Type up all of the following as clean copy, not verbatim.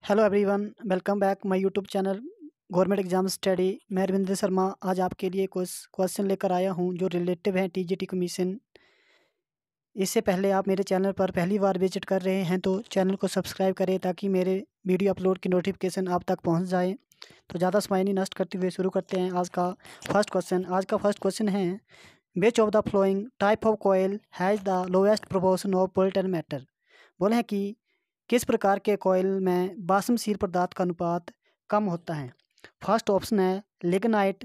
Hello everyone, welcome back my YouTube channel government exam study. मैं रविंद्र शर्मा आज आपके लिए कुछ क्वेश्चन लेकर आया हूं जो रिलेटिव हैं टीजीटी कमीशन। इससे पहले आप मेरे चैनल पर पहली बार विजिट कर रहे हैं तो चैनल को सब्सक्राइब करें ताकि मेरे वीडियो अपलोड की नोटिफिकेशन आप तक पहुंच जाए। तो ज़्यादा समय नहीं नष्ट करते हुए शुरू करते हैं आज का फर्स्ट क्वेश्चन। आज का फर्स्ट क्वेश्चन है, which of the following type of coal has the lowest proportion of volatile matter. बोले हैं कि किस प्रकार के कॉयल में बाष्पशील पदार्थ का अनुपात कम होता है। फर्स्ट ऑप्शन है लिग्नाइट,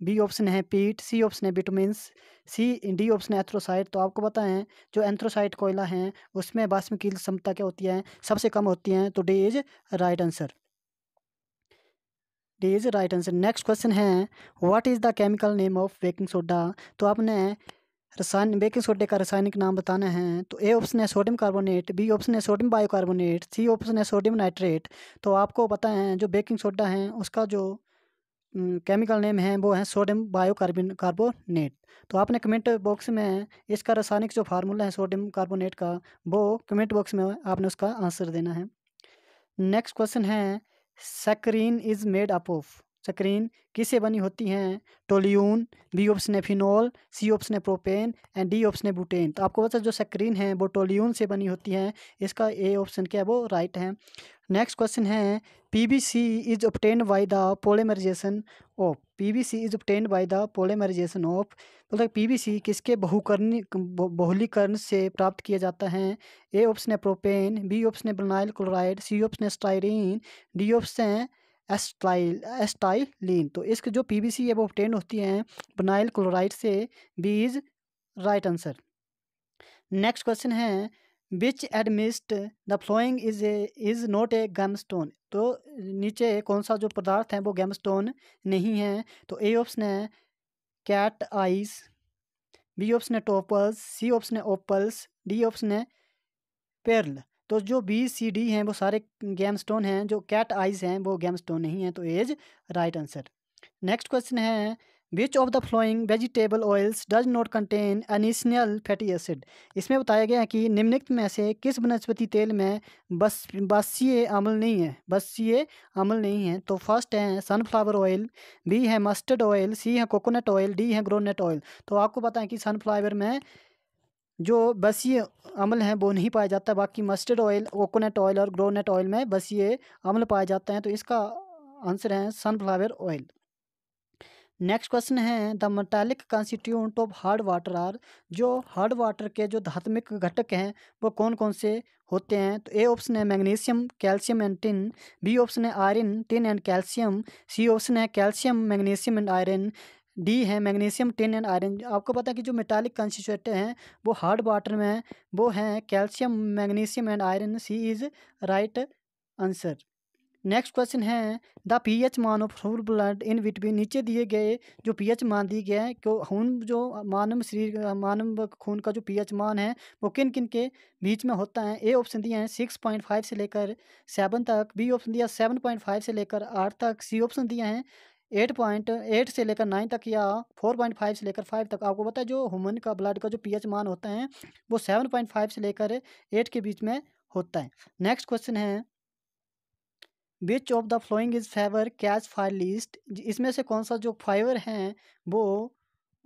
बी ऑप्शन है पीट, सी ऑप्शन है बिटुमिन्स, डी ऑप्शन है एंथ्रोसाइट। तो आपको पता है जो एंथ्रोसाइट कोयला है उसमें बाष्पशील क्षमता क्या होती है, सबसे कम होती है। तो D is right answer, D is right answer. Next question है, what is the chemical name of baking soda. तो आपने रसायन बेकिंग सोडे का रासायनिक नाम बताना है। तो ए ऑप्शन है सोडियम कार्बोनेट, बी ऑप्शन है सोडियम बायोकार्बोनेट, सी ऑप्शन है सोडियम नाइट्रेट। तो आपको पता है जो बेकिंग सोडा है उसका जो केमिकल नेम है वो है सोडियम कार्बोनेट। तो आपने कमेंट बॉक्स में इसका रासायनिक जो फार्मूला है सोडियम कार्बोनेट का वो कमेंट बॉक्स में आपने उसका आंसर देना है। नेक्स्ट क्वेश्चन है, saccharin is made up of. Saccharin किससे बनी होती हैं। टोल्यून, बी ऑप्शन है फिनॉल, सी ऑप्शन है प्रोपेन एंड डी ऑप्शन है बुटेन। तो आपको पता है जो सैकरीन है वो टोल्यून से बनी होती है। इसका ए ऑप्शन क्या है वो राइट है। नेक्स्ट क्वेश्चन है, PVC is obtained by the polymerisation of. PVC is obtained by the polymerisation of. मतलब पीवीसी किसके बहुलीकरण से प्राप्त किया जाता है। ए ऑप्शन है प्रोपेन, बी ऑप्शन है विनाइल क्लोराइड, सी ऑप्शन है स्टाइरीन, डी ऑप्शन है एस्टाइलीन। तो इसके जो पीवीसी है वो ऑब्टेन होती है विनाइल क्लोराइड से। B is right answer. Next question है, which amidst the following is not a gemstone. तो नीचे कौन सा जो पदार्थ है वो गैमस्टोन नहीं है। तो ए ऑप्शन है कैट आइस, बी ऑप्शन है टोपल्स, सी ऑप्शन है ओपल्स, डी ऑप्शन है पेर्ल। तो जो बी सी डी हैं वो सारे गैमस्टोन हैं, जो कैट आइज हैं वो गैमस्टोन नहीं है। तो A is right answer. Next question है, which of the following vegetable oils does not contain essential fatty acid. इसमें बताया गया है कि निम्नलिखित में से किस वनस्पति तेल में बासीय अम्ल नहीं है। बासीय अम्ल नहीं है। तो फर्स्ट है सनफ्लावर ऑयल, बी है मस्टर्ड ऑयल, सी है कोकोनट ऑयल, डी है ग्राउंडनट ऑयल। तो आपको पता है कि सनफ्लावर में जो बसीय अम्ल हैं वो नहीं पाया जाता, बाकी मस्टर्ड ऑयल, कोकोनट ऑयल और ग्राउंडनट ऑयल में बसीय अम्ल पाए जाते हैं। तो इसका आंसर है सनफ्लावर ऑयल। नेक्स्ट क्वेश्चन है, the metallic constituent of hard water are. जो हार्ड वाटर के जो धात्मिक घटक हैं वो कौन कौन से होते हैं। तो ए ऑप्शन है magnesium, calcium and tin, B option है iron, tin and calcium, C option है calcium magnesium and iron, D है मैग्नीशियम टिन एंड आयरन। आपको पता है कि जो मेटालिक कंस्टिट्यूएंट हैं वो हार्ड वाटर में वो हैं calcium magnesium and iron. C is right answer. Next question है, द पीएच मान of whole blood in between. नीचे दिए गए जो पीएच मान दिए गए हैं कि खून जो मानव खून का जो पीएच मान है वो किन किन के बीच में होता है। ए ऑप्शन दिए हैं 6.5 से लेकर 7 तक, बी ऑप्शन दिया 7.5 से लेकर 8 तक, सी ऑप्शन दिया है 8.8 से लेकर 9 तक या 4.5 से लेकर 5 तक। आपको पता है जो ह्यूमन का ब्लड का जो पीएच मान होता है वो 7.5 से लेकर 8 के बीच में होता है। नेक्स्ट क्वेश्चन है, which of the following is favour catch fire list. इसमें से कौन सा जो फाइबर हैं वो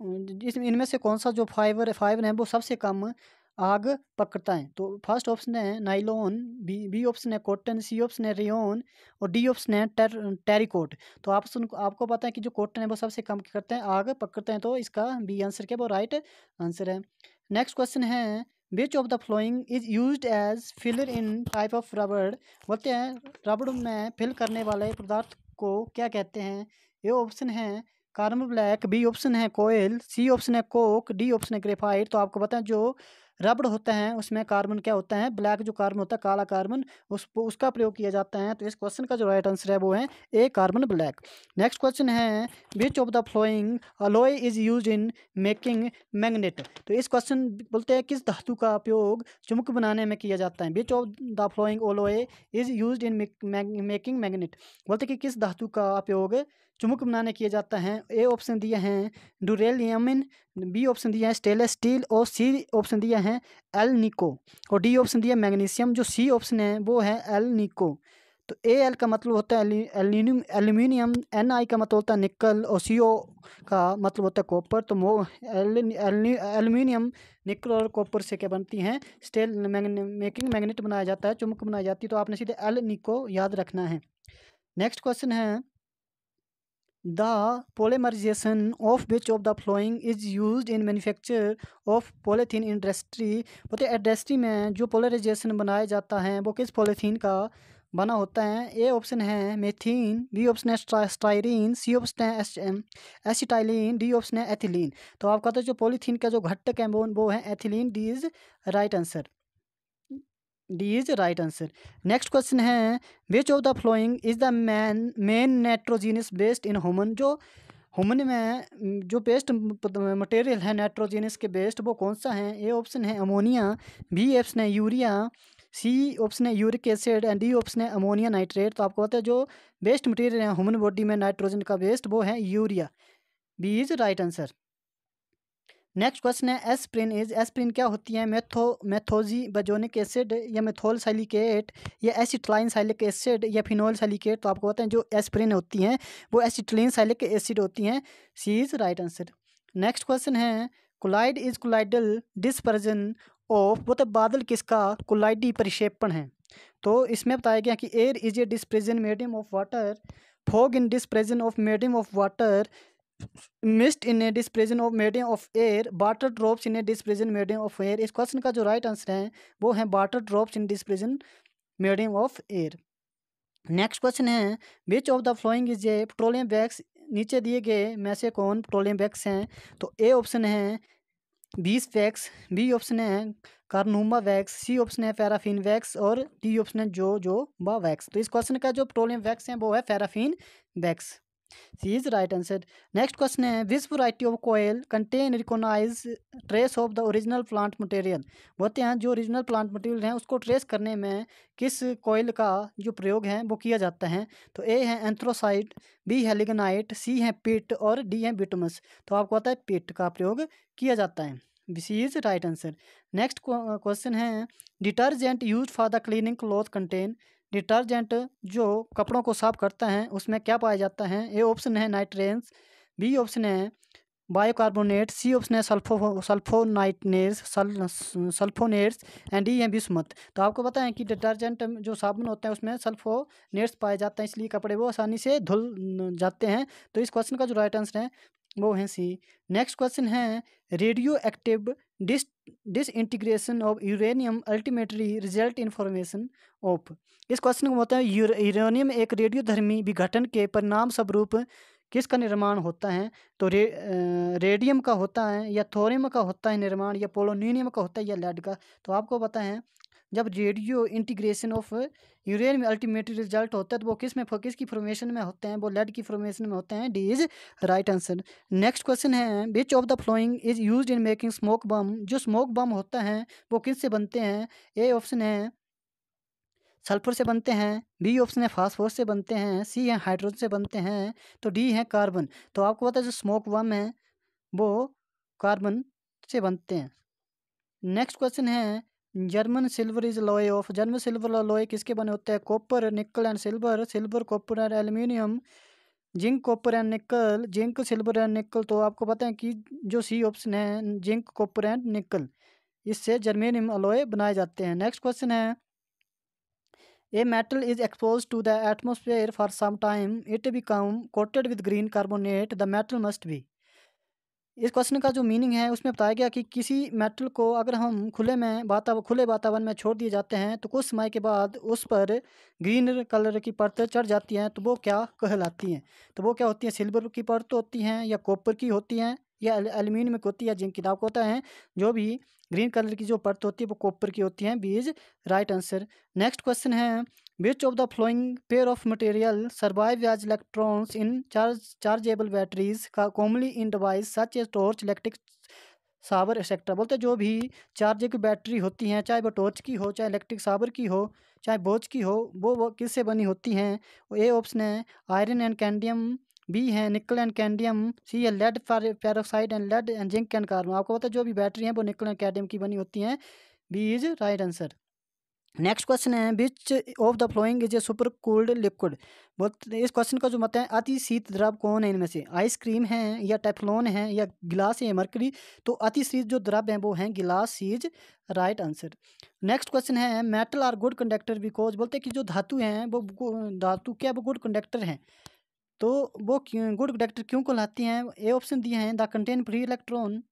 इनमें से कौन सा जो फाइबर है वो सबसे कम आग पकड़ता है। तो फर्स्ट ऑप्शन है नाइलॉन, बी ऑप्शन है कॉटन, सी ऑप्शन है रेयन और डी ऑप्शन है टेरिकोट। तो आपको पता है कि जो कॉटन है वो सबसे कम क्या करते हैं, आग पकड़ते हैं। तो इसका बी आंसर क्या वो राइट आंसर है। नेक्स्ट क्वेश्चन है, which of the following is used as filler in type of rubber. बोलते हैं रबड़ में फिल करने वाले पदार्थ को क्या कहते हैं। ये ऑप्शन है कार्बन ब्लैक, बी ऑप्शन है कोयल, सी ऑप्शन है कोक, डी ऑप्शन है ग्रेफाइट। तो आपको पता है जो रबड़ होता है उसमें कार्बन क्या होता है, ब्लैक जो कार्बन होता है काला कार्बन, उसका प्रयोग किया जाता है। तो इस क्वेश्चन का जो राइट आंसर है वो है ए कार्बन ब्लैक। नेक्स्ट क्वेश्चन है, which of the flowing alloy is use in making magnet. तो इस क्वेश्चन बोलते हैं किस धातु का उपयोग चुंबक बनाने में किया जाता है। Which of the flowing alloy is use in making magnet. बोलते हैं कि किस धातु का उपयोग चुंबक बनाने किया जाता है। ए ऑप्शन दिए हैं डुरेलियमिन, बी ऑप्शन दिया है स्टेनलेस स्टील और सी ऑप्शन दिया है एल निको और डी ऑप्शन दिया मैग्नीशियम। जो सी ऑप्शन है वो है एल निको। तो एल का मतलब होता है एल्यूमिनियम, एन का मतलब होता है निकल, और सी ओ का मतलब होता है कॉपर। तो एल्यूमिनियम, निकल और कॉपर से क्या बनती हैं, स्टील मेकिंग मैग्नेट बनाया जाता है, चुम्बक बनाई जाती है। तो आपने सीधे एल निको याद रखना है। नेक्स्ट क्वेश्चन है the polymerization of which of the following is used in manufacture of polythene industry। बोलते इंडस्ट्री में जो पोलराइजेशन बनाया जाता है वो किस पॉलीथीन का बना होता है। ए ऑप्शन है मेथीन, बी ऑप्शन है स्टाइरीन, सी ऑप्शन है एसिटाइलिन, डी ऑप्शन है एथिलीन। तो आपका तो जो पॉलीथीन का जो घटक है वो है ethylene. D is right answer, D is right answer. Next question है which of the following is the main nitrogenous based in human. जो ह्यूमन में जो बेस्ट मटेरियल है नाइट्रोजीनस के बेस्ट वो कौन सा है। ए ऑप्शन है अमोनिया, बी ऑप्शन है यूरिया, सी ऑप्शन है uric acid and D option है अमोनिया नाइट्रेट। तो आपको पता है जो बेस्ट मटेरियल है ह्यूमन बॉडी में नाइट्रोजन का बेस्ट वो है urea. B is right answer. Next question है एस्प्रिन क्या होती है। मेथोजी बजोनिक एसिड या मेथोल सैलिकेट या एसिटिलाइन सैलिक एसिड या फिनोल सैलिकेट। तो आपको पता है जो एस्प्रिन होती हैं वो एसिटिलीन सैलिक एसिड होती हैं। C is right answer. Next question है colloid is colloidal dispersion of. वो तो बादल किसका कोलाइडी परिक्षेपण है। तो इसमें बताया गया कि air is a dispersion medium of water, fog in dispersion of medium of water, mist in a dispersion of medium of air, water drops in a dispersion medium of air. इस क्वेश्चन का जो right answer है वो है water drops in dispersion medium of air. Next question है which of the following is a petroleum wax. नीचे दिए गए में से कौन पेट्रोलियम वैक्स हैं। तो ए ऑप्शन है बीस वैक्स, बी ऑप्शन है कार्नुमा वैक्स, सी ऑप्शन है पैराफिन वैक्स और डी ऑप्शन है जोजोबा वैक्स। तो इस क्वेश्चन का जो पेट्रोलियम वैक्स है वो है paraffin wax. C is right answer. Next question है which variety of coal contain recognize trace of the original plant material. बोलते हैं जो ओरिजिनल प्लांट मटेरियल है उसको ट्रेस करने में किस कोयल का जो प्रयोग है वो किया जाता है। तो ए है एंथ्रोसाइट, बी है लिग्नाइट, सी है पिट और डी है बिटमस। तो आपको पता है पिट का प्रयोग किया जाता है। C is right answer. Next question है detergent use for the cleaning cloth contain. Detergent जो कपड़ों को साफ करता है उसमें क्या पाया जाता है। ए ऑप्शन है नाइट्रेंस, बी ऑप्शन है बायोकार्बोनेट, सी ऑप्शन है सल्फोनेट्स एंड डी है बिस्मथ। तो आपको पता है कि डिटर्जेंट जो साबुन होता है उसमें सल्फोनेट्स पाए जाते हैं, इसलिए कपड़े वो आसानी से धुल जाते हैं। तो इस क्वेश्चन का जो राइट आंसर है वो है सी। नेक्स्ट क्वेश्चन है radioactive dis disintegration of uranium ultimately result in formation of. इस क्वेश्चन को होता है यूरेनियम एक रेडियोधर्मी विघटन के परिणाम स्वरूप किसका निर्माण होता है। तो रेडियम का होता है या थोरियम का होता है निर्माण, या पोलोनियम का होता है या लेड का। तो आपको पता है जब radio integration of uranium ultimately result होता है तो वो किसकी फॉर्मेशन में होते हैं, वो लेड की फॉर्मेशन में होते हैं। D is right answer. Next question है which of the following is used in making smoke bomb. जो स्मोक बम होता है वो किससे बनते हैं। ए ऑप्शन है सल्फर से बनते हैं, बी ऑप्शन है फास्फोरस से बनते हैं, सी है हाइड्रोजन से बनते हैं, तो डी है कार्बन। तो आपको पता है जो स्मोक बम है वो कार्बन से बनते हैं। नेक्स्ट क्वेश्चन है German silver is Loy of. German silver Loy किसके बने होते हैं। Copper nickel and silver, silver copper and aluminium, zinc copper and निकल, जिंक सिल्वर एंड निकल। तो आपको पता है कि जो सी ऑप्शन है जिंक कॉपर एंड निकल, इससे जर्मेनियम अलॉय बनाए जाते हैं। नेक्स्ट क्वेश्चन है a metal is expose to the atmosphere for some time it become coated with green carbonate the metal must be. इस क्वेश्चन का जो मीनिंग है उसमें बताया गया कि किसी मेटल को अगर हम खुले वातावरण में छोड़ दिए जाते हैं तो कुछ समय के बाद उस पर ग्रीन कलर की परत चढ़ जाती हैं, तो वो क्या कहलाती हैं। तो वो क्या होती हैं, सिल्वर की परत होती हैं या कॉपर की होती हैं या एल्यूमिनियम की होती है या जिंक की। आपको होता है जो भी ग्रीन कलर की जो परत होती है वो कॉपर की होती है। B is right answer. Next question है which of the following pair of material survive as electrons in chargeable batteries का commonly in device such a torch electric sabre etcetera. बोलते हैं जो भी चार्ज की बैटरी होती हैं चाहे वो टॉर्च की हो, चाहे इलेक्ट्रिक साबर की हो, चाहे बोझ की हो, वो किससे बनी होती हैं। ए ऑप्शन है आयरन एंड कैंडियम, बी है निकल एंड कैंडियम, सी है lead peroxide and lead and zinc and carbon. आपको पता है जो भी बैटरी हैं वो निकल एंड कैंडियम की बनी होती हैं। B is right answer. Next question है which of the following is a super cooled liquid. बहुत इस क्वेश्चन का जो मत है अति शीत द्रव कौन है इनमें से, आइसक्रीम है या टेफ्लॉन है या गिलास है या मरकरी। तो अति शीत जो द्रव है वो है गिलास, is right answer. Next question है metal are good conductor because, बोलते हैं कि जो धातु हैं वो धातु क्या वो गुड कंडक्टर हैं, तो वो गुड कंडक्टर क्यों कहलाती हैं। ए ऑप्शन दिए हैं the contain free electron,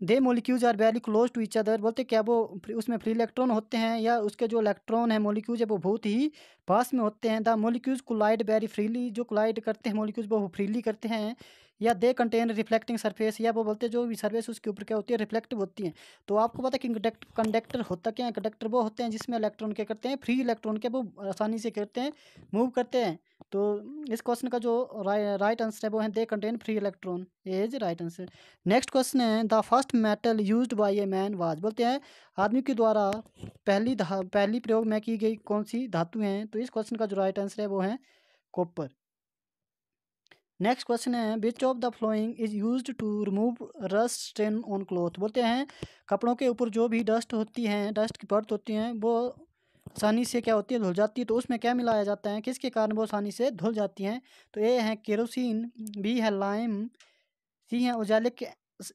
they molecules are very close to each other, बोलते क्या वो उसमें फ्री इलेक्ट्रॉन होते हैं या उसके जो इलेक्ट्रॉन है मोलिक्यूल्स है वो बहुत ही पास में होते हैं। The molecules collide very freely, जो कोलाइड करते हैं मोलिक्यूल्स वो फ्रीली करते हैं। या दे कंटेन रिफ्लेक्टिंग सरफेस, या वो बोलते हैं जो भी सरफेस उसके ऊपर क्या होती है रिफ्लेक्टिव होती है। तो आपको पता है कि कंडक्टर होता क्या है, कंडक्टर वो होते हैं जिसमें इलेक्ट्रॉन क्या करते हैं फ्री इलेक्ट्रॉन के वो आसानी से करते हैं मूव करते हैं। तो इस क्वेश्चन का जो राइट आंसर है वो है they contain free electron, is right answer. Next question है the first metal used by a man was, बोलते हैं आदमी के द्वारा पहली प्रयोग में की गई कौन सी धातु हैं। तो इस क्वेश्चन का जो राइट आंसर है वो है कॉपर। नेक्स्ट क्वेश्चन है which of the following is used to remove rust stain on cloth, बोलते हैं कपड़ों के ऊपर जो भी डस्ट होती हैं, डस्ट की परत होती हैं वो आसानी से क्या होती है धुल जाती है। तो उसमें क्या मिलाया जाता है, किसके कारण वो आसानी से धुल जाती हैं। तो ए है केरोसिन, बी है लाइम, सी है उजालिक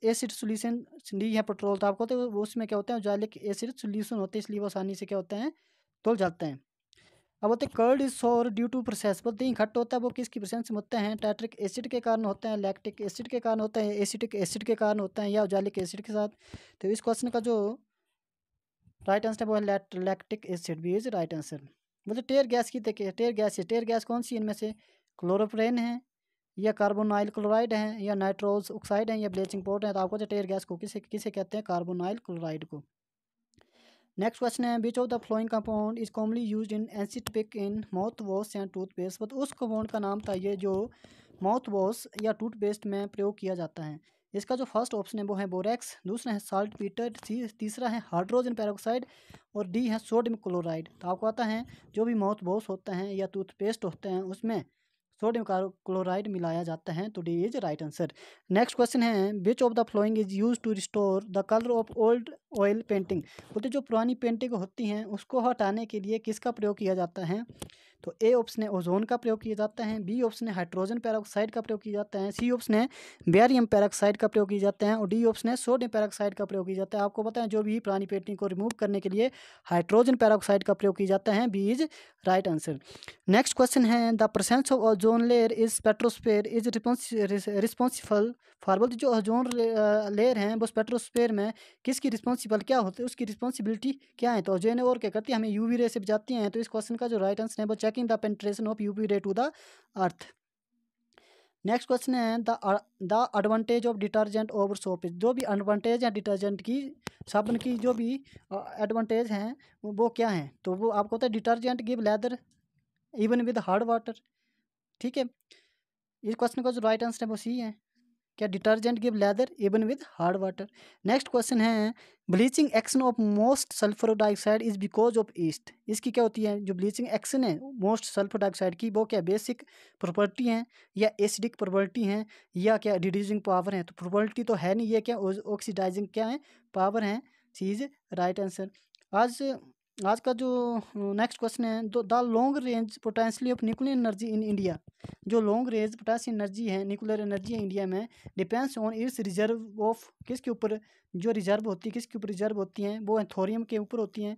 एसिड सोल्यूशन, डी है पेट्रोल। तो आपको तो उसमें क्या होता है उजालिक एसिड सोल्यूशन होते हैं, इसलिए वो आसानी से क्या होते हैं धुल जाते हैं। अब बोलते हैं कर्ड इज सोर ड्यू टू प्रोसेस, बोलते हैं खट्टा होता है वो किसकी प्रेजेंस में होते हैं, टैट्रिक एसिड के कारण होते हैं, लैक्टिक एसिड के कारण होते हैं, एसिटिक एसिड के कारण होते हैं, या उजालिक एसिड के साथ। तो इस क्वेश्चन का जो राइट आंसर है वो है लैक्टिक एसिड, भी इज राइट आंसर। बोलते टेयर गैस की देखिए, टेयर गैस कौन सी इनमें से, क्लोरोप्रेन है या कार्बोनाइल क्लोराइड है या नाइट्रोज ऑक्साइड है या ब्लीचिंग पाउडर है। तो आपको टेयर गैस को किसे किसे कहते हैं, कार्बोनाइल क्लोराइड को। नेक्स्ट क्वेश्चन है which of the flowing compound is commonly used in antiseptic in mouth wash and toothpaste, तो उस कंपाउंड का नाम था ये जो माउथ वॉश या टूथपेस्ट में प्रयोग किया जाता है। इसका जो फर्स्ट ऑप्शन है वो है बोरेक्स, दूसरा है साल्ट पीटर, तीसरा है हाइड्रोजन पेरोक्साइड और डी है सोडियम क्लोराइड। तो आपको आता है जो भी माउथ वॉश होता है या टूथपेस्ट होते हैं उसमें सोडियम क्लोराइड मिलाया जाता है। तो D is right answer. Next question है which of the following is use to restore the colour of old oil painting, बोलते जो पुरानी पेंटिंग होती हैं उसको हटाने के लिए किसका प्रयोग किया जाता है। तो ए ऑप्शन है ओजोन का प्रयोग किया जाता है, बी ऑप्शन है हाइड्रोजन पेरोक्साइड का प्रयोग किया जाता है, सी ऑप्शन है बेरियम पेरोक्साइड का प्रयोग किया जाता है और डी ऑप्शन है सोडियम पेरोक्साइड का प्रयोग किया जाता है। आपको पता है जो भी पुरानी पेंटिंग को रिमूव करने के लिए हाइड्रोजन पेरोक्साइड का प्रयोग किया जाता है, B is right answer. Next question है the presence of ozone layer is stratosphere is responsible for, बोलते जो ओजोन लेयर है वो स्पेट्रोस्फेयर में किसकी रिस्पॉन्सिबल क्या होती है, उसकी रिस्पॉन्सिबिलिटी क्या है। तो ओजोन और क्या करती है हमें यूवी रे से बचाती हैं। तो इस क्वेश्चन का जो राइट आंसर है वो checking the penetration of UV ray to the earth. Next question है the advantage of detergent over soap, जो भी एडवांटेज है डिटर्जेंट की साबुन की जो भी एडवांटेज हैं वो क्या हैं। तो वो आपको होता है detergent give lather even with hard water, ठीक है। इस क्वेश्चन का जो राइट आंसर है वो सी है, क्या detergent give lather even with hard water. Next question है bleaching action of moist sulphur dioxide is because of ईस्ट, इसकी क्या होती है जो ब्लीचिंग एक्शन है मोस्ट सल्फर डाइऑक्साइड की वो क्या बेसिक प्रॉपर्टी हैं या एसिडिक प्रॉपर्टी हैं या क्या रिड्यूसिंग पावर है। तो प्रॉपर्टी तो है नहीं, ये क्या ऑक्सीडाइजिंग क्या है पावर है, चीज़ राइट आंसर। आज आज का जो नेक्स्ट क्वेश्चन है the long range potential of nuclear energy in India, जो लॉन्ग रेंज पोटेंशियल एनर्जी है न्यूक्लियर एनर्जी है इंडिया में depends on it's reserve of, किसके ऊपर जो रिजर्व होती है किसके ऊपर रिजर्व होती हैं, वो थोरियम के ऊपर होती हैं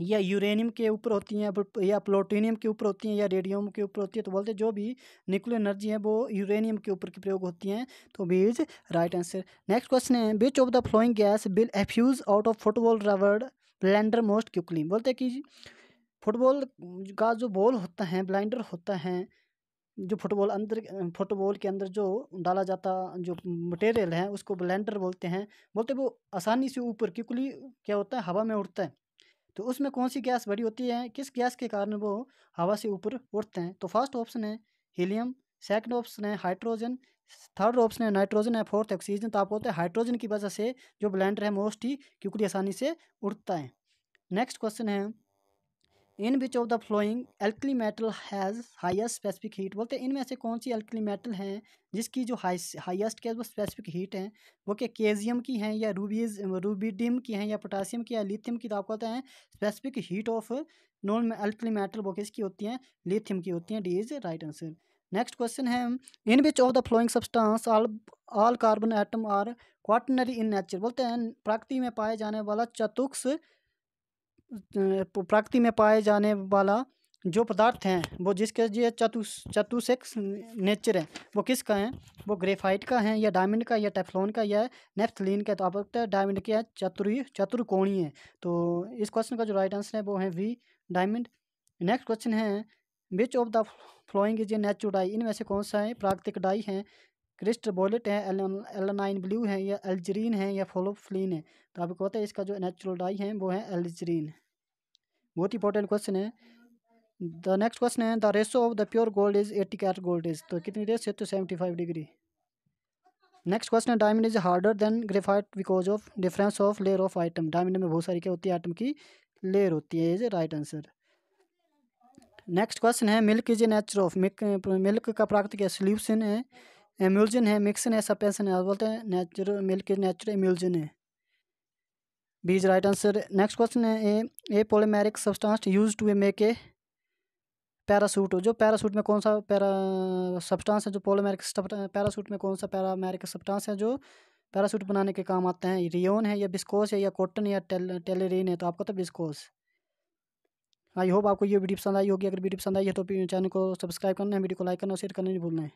या यूरेनियम के ऊपर होती हैं या प्लूटोनियम के ऊपर होती हैं या रेडियम के ऊपर होती है। तो बोलते हैं जो भी न्यूक्लियर एनर्जी है वो यूरेनियम के ऊपर की प्रयोग होती हैं। तो B is right answer. Next question है which of the following gas will effuse out of football rubber bladder most quickly, बोलते हैं कि फुटबॉल का जो बॉल होता है ब्लाइंडर होता है, जो फुटबॉल के अंदर जो डाला जाता जो मटेरियल है उसको ब्लेंडर बोलते हैं। बोलते वो आसानी से ऊपर क्विकली क्या होता है हवा में उड़ता है। तो उसमें कौन सी गैस बड़ी होती है, किस गैस के कारण वो हवा से ऊपर उड़ते हैं। तो फर्स्ट ऑप्शन है हीलियम, सेकंड ऑप्शन है हाइड्रोजन, थर्ड ऑप्शन है नाइट्रोजन है, फोर्थ ऑक्सीजन। तो आपको होता है हाइड्रोजन की वजह से जो ब्लेंडर है मोस्ट ही क्विकली आसानी से उड़ता है। नेक्स्ट क्वेश्चन है in which of the following alkali metal has highest specific heat, बोलते हैं इनमें से कौन सी एल्कली मेटल हैं जिसकी जो हाईएस्ट क्या वो स्पेसिफिक हीट है, वो क्या केजियम की हैं या रूबीडियम की हैं या पोटासियम की या लिथियम की। तो आपको पता है specific heat of non alkali metal वो किसकी होती हैं, लिथियम की होती हैं। D is right answer. Next question है in which of the following substance all carbon atom are quaternary in nature, बोलते हैं प्रकृति में पाए जाने वाला प्रकृति में पाए जाने वाला जो पदार्थ हैं वो जिसके ये चतुष्क नेचर है वो किसका है, वो ग्रेफाइट का है या डायमंड का या टेफ्लॉन का या नेफ्थलीन का। तो आप पता है डायमंड क्या है, चतुर्कोणीय है। तो इस क्वेश्चन का जो राइट आंसर है वो है वी, डायमंड। नेक्स्ट क्वेश्चन है which of the following is a natural die, इनमें से कौन सा है प्राकृतिक डाई है, क्रिस्टल बोलेट है, एलानाइन ब्लू है या एल्जरीन है या फोलोफ्लिन है। तो आपको पता है इसका जो नेचुरल डाई है वो है एल्जरीन। बहुत इंपॉर्टेंट क्वेश्चन है। द नेक्स्ट क्वेश्चन है the ratio of the pure gold is 80 carat gold is, तो कितनी रेस है, तो 75 डिग्री। नेक्स्ट क्वेश्चन है diamond is harder than graphite because of difference of layer of atom, diamond में बहुत सारी क्या होती है आइटम की लेयर होती है, is right answer. Next question है milk is a nature of, milk का प्राकृतिक सोल्यूशन है, एम्यूल्जन है, मिक्सन है, सस्पेंशन है। बोलते हैं natural milk is natural emulsion है, B is right answer. Next question है a polymeric substance use to make a parachute, जो पैरासूट में कौन सा सब्सटेंस है जो पॉलीमेरिक पैरासूट में कौन सा पैरामेरिक सब्सटेंस है जो पैरासूट बनाने के काम आता है, रियोन है या बिस्कोस है या कॉटन या टेलरीन है। तो आपको तो बिस्कोस। आई होप आपको ये वीडियो पसंद आई होगी, अगर वीडियो पसंद आई है तो चैनल को सब्सक्राइब करना है, वीडियो को लाइक करना और शेयर करना नहीं भूलना है।